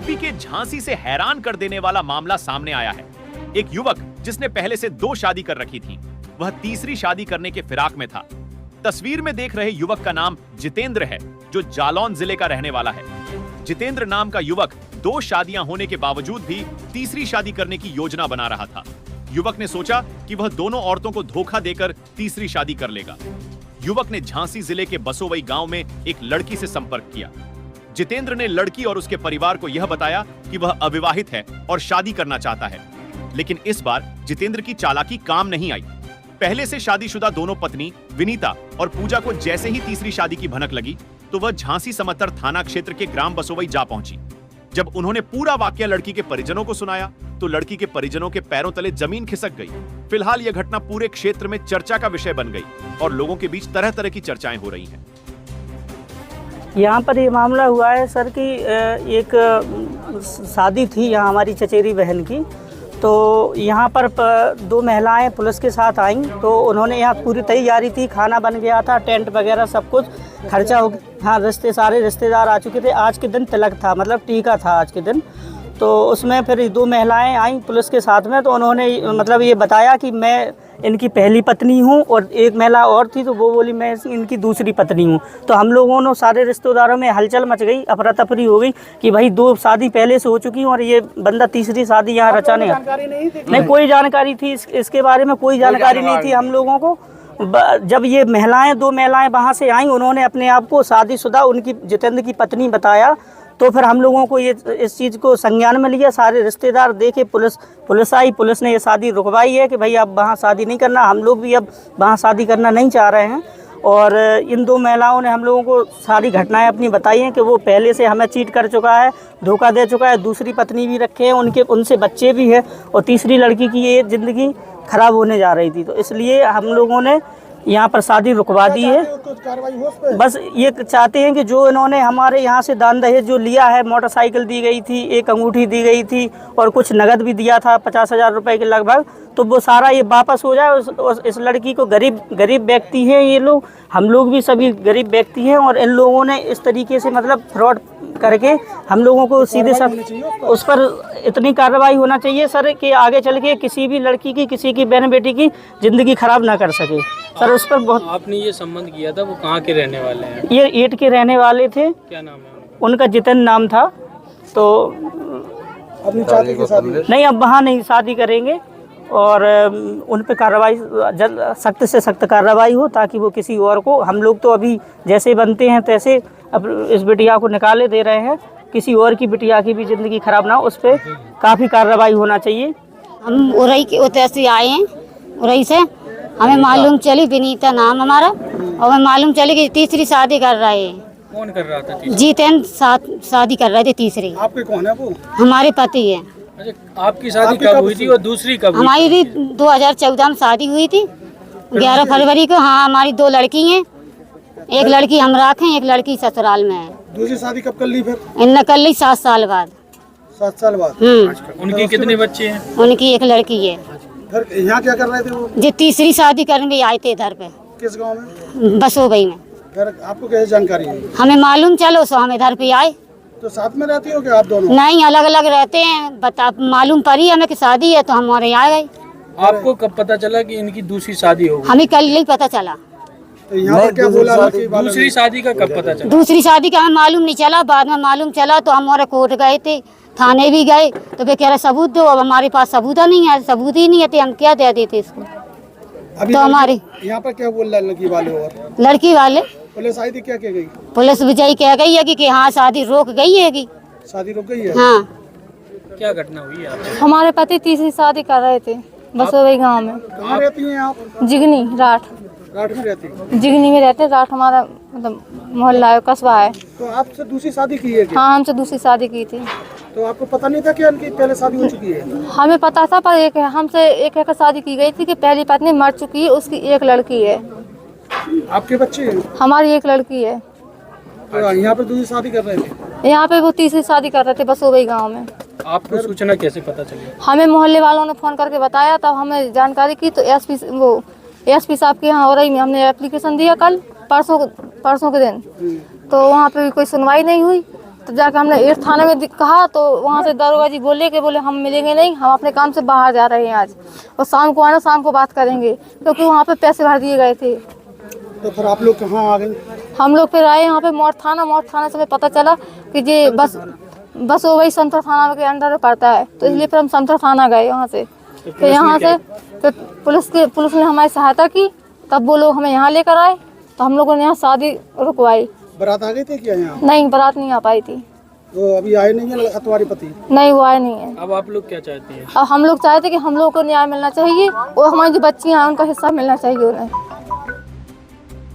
UP के झांसी से हैरान कर देने वाला मामला सामने आया है। एक युवक जिसने पहले से 2 शादी कर रखी थी, वह तीसरी शादी करने के फिराक में था। तस्वीर में देख रहे युवक का नाम जितेंद्र है, जो जालौन जिले का रहने वाला है। जितेंद्र नाम का युवक 2 शादियां होने के बावजूद भी तीसरी शादी करने की योजना बना रहा था। युवक ने सोचा कि वह दोनों औरतों को धोखा देकर तीसरी शादी कर लेगा। युवक ने झांसी जिले के बसोवई गांव में एक लड़की से संपर्क किया। जितेंद्र ने लड़की और उसके परिवार को यह बताया कि वह अविवाहित है और शादी करना चाहता है। लेकिन इस बार जितेंद्र की चालाकी काम नहीं आई। पहले से शादीशुदा दोनों पत्नी विनीता और पूजा को जैसे ही तीसरी शादी की भनक लगी तो वह झांसी समत्तर थाना क्षेत्र के ग्राम बसोवई जा पहुंची। जब उन्होंने पूरा वाकया लड़की के परिजनों को सुनाया तो लड़की के परिजनों के पैरों तले जमीन खिसक गई। फिलहाल यह घटना पूरे क्षेत्र में चर्चा का विषय बन गई और लोगों के बीच तरह तरह की चर्चाएं हो रही हैं। यहाँ पर ये मामला हुआ है सर कि एक शादी थी यहाँ हमारी चचेरी बहन की। तो यहाँ पर 2 महिलाएं पुलिस के साथ आईं। तो उन्होंने यहाँ पूरी तैयारी थी, खाना बन गया था, टेंट वगैरह सब कुछ खर्चा हो गया। हाँ, सारे रिश्तेदार आ चुके थे। आज के दिन तिलक था, मतलब टीका था आज के दिन। तो उसमें फिर 2 महिलाएं आईं पुलिस के साथ में। तो उन्होंने मतलब ये बताया कि मैं इनकी पहली पत्नी हूँ और एक महिला और थी, तो वो बोली मैं इनकी दूसरी पत्नी हूँ। तो हम लोगों ने सारे रिश्तेदारों में हलचल मच गई, अफरा तफरी हो गई कि भाई 2 शादी पहले से हो चुकी और ये बंदा तीसरी शादी यहाँ रचाने नहीं, कोई जानकारी थी इसके बारे में, कोई जानकारी नहीं थी हम लोगों को। जब ये 2 महिलाएं वहाँ से आईं, उन्होंने अपने आप को शादीशुदा उनकी जितेंद्र की पत्नी बताया। तो फिर हम लोगों को ये इस चीज़ को संज्ञान में लिया, सारे रिश्तेदार देखे, पुलिस आई, पुलिस ने ये शादी रुकवाई है कि भाई अब वहाँ शादी नहीं करना। हम लोग भी अब वहाँ शादी करना नहीं चाह रहे हैं। और इन 2 महिलाओं ने हम लोगों को सारी घटनाएं अपनी बताई हैं कि वो पहले से हमें चीट कर चुका है, धोखा दे चुका है, दूसरी पत्नी भी रखे हैं, उनसे बच्चे भी हैं और तीसरी लड़की की ये ज़िंदगी खराब होने जा रही थी। तो इसलिए हम लोगों ने यहाँ पर शादी रुकवा दी है। बस ये चाहते हैं कि जो इन्होंने हमारे यहाँ से दान दहेज जो लिया है, मोटरसाइकिल दी गई थी, एक अंगूठी दी गई थी और कुछ नगद भी दिया था 50,000 रुपये के लगभग, तो वो सारा ये वापस हो जाए। इस लड़की को गरीब व्यक्ति हैं ये लोग, हम लोग भी सभी गरीब व्यक्ति हैं और इन लोगों ने इस तरीके से मतलब फ्रॉड करके हम लोगों को सीधे उस पर इतनी कार्रवाई होना चाहिए सर कि आगे चल के किसी भी लड़की की, किसी की बहन बेटी की ज़िंदगी खराब ना कर सके सर। उस पर बहुत आपने ये संबंध किया था, वो कहाँ के रहने वाले हैं? ये ईट के रहने वाले थे। क्या नाम है उनका जितेंद्र नाम था। तो अपनी चाहते की शादी नहीं, अब वहाँ नहीं शादी करेंगे और उन पर कार्रवाई सख्त से सख्त कार्रवाई हो ताकि वो किसी और को, हम लोग तो अभी जैसे बनते हैं तैसे अब इस बिटिया को निकाले दे रहे हैं, किसी और की बिटिया की भी ज़िंदगी खराब ना हो, उस पर काफ़ी कार्रवाई होना चाहिए। हम उरई के उतर से आए हैं, उरई से हमें मालूम चली, विनीता नाम हमारा, और हमें मालूम चली कि तीसरी शादी कर रहे हैं। कौन कर रहा था? जितेंद्र शादी कर रहे थे तीसरी। आपके कौन है वो? हमारे पति है। अच्छा, आपकी शादी कब हुई थी और दूसरी कब हुई? हमारी भी 2014 में शादी हुई थी, 11 फरवरी को। हाँ, हमारी 2 लड़की हैं, एक लड़की हम रखें, एक लड़की ससुराल में है। दूसरी शादी कब कर ली फिर? इनने कर ली 7 साल बाद। 7 साल बाद? उनके कितने बच्चे हैं? उनकी एक लड़की है। फिर यहाँ क्या कर रहे थे वो? जो तीसरी शादी करने आए थे इधर पे। किस गांव में? बसोवई में। फिर आपको कैसे जानकारी है? हमें मालूम चलो सो हम इधर पे आए। तो साथ में रहती हो क्या आप दोनों? नहीं, अलग अलग रहते हैं। बता मालूम पड़ी हमें कि शादी है तो हम हमारे आ गए। आपको कब पता चला कि इनकी दूसरी शादी हो गई? हमें कल ही पता चला। तो यहाँ पर क्या बोला? दूसरी शादी का कब पता चला? दूसरी शादी का हमें मालूम नहीं चला, बाद में मालूम चला तो हम और कोर्ट गए थे, थाने भी गए। तो वे कह रहे सबूत दो। अब हमारे पास सबूत नहीं है, सबूत ही नहीं है तो हम क्या दे देते इसको। अभी तो हमारे यहाँ पर क्या बोल रहा है लड़की वाले? और लड़की वाले पुलिस आई थी, क्या कह गई? पुलिस विजयी कह गई है कि हाँ शादी रोक गई है कि शादी रुक गई है? हाँ। क्या घटना हुई है? हमारे पति तीसरी शादी कर रहे थे बसोवई गांव में। कहाँ रहती हैं आप? जिगनी राठ में रहती? जिगनी में रहते। राठ हमारा मतलब मोहल्ला है, कस्बा है। तो आपसे दूसरी शादी की है क्या? हाँ, हमसे दूसरी शादी की थी। तो आपको पता नहीं था कि उनकी पहले शादी हो चुकी है? हमें पता था, पर हमसे एक शादी की गई थी कि पहली पत्नी मर चुकी है, उसकी एक लड़की है। आपके बच्चे हैं? हमारी एक लड़की है। तो यहाँ पर दूसरी शादी कर रहे थे? यहाँ पे वो तीसरी शादी कर रहे थे बसोवई गाँव में। आपको सूचना कैसे पता चली? हमें मोहल्ले वालों ने फोन करके बताया, तब हमें जानकारी की। तो एसपी साहब के यहाँ औरई में हमने एप्लीकेशन दिया कल परसों के दिन। तो वहाँ पे भी कोई सुनवाई नहीं हुई। तो जाके हमने 8 थाने में कहा, तो वहाँ से दरोगा जी बोले हम मिलेंगे नहीं, हम अपने काम से बाहर जा रहे हैं आज, और शाम को आना, शाम को बात करेंगे, क्योंकि वहाँ पे पैसे भर दिए गए थे। तो फिर आप लोग कहाँ आ गए? हम लोग फिर आए यहाँ पे मोड़ थाना से हमें पता चला कि ये बस वो वही समथर थाना के अंडर में पड़ता है, तो इसलिए फिर हम समथर थाना गए वहाँ से। फिर यहाँ से फिर पुलिस ने हमारी सहायता की, तब वो लोग हमें यहाँ लेकर आए, तो हम लोगों ने यहाँ शादी रुकवाई। बारात आ गई थी क्या यहाँ? नहीं, बारात नहीं आ पाई थी। तो अभी आए नहीं है तुम्हारे पति? नहीं, वो आए नहीं है। अब आप लोग क्या चाहते हैं? अब हम लोग चाहते कि हम लोगों को न्याय मिलना चाहिए, और हमारी जो बच्चियाँ हैं उनका हिस्सा मिलना चाहिए उन्हें।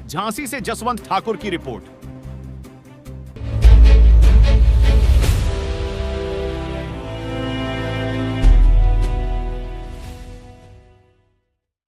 झांसी से जसवंत ठाकुर की रिपोर्ट।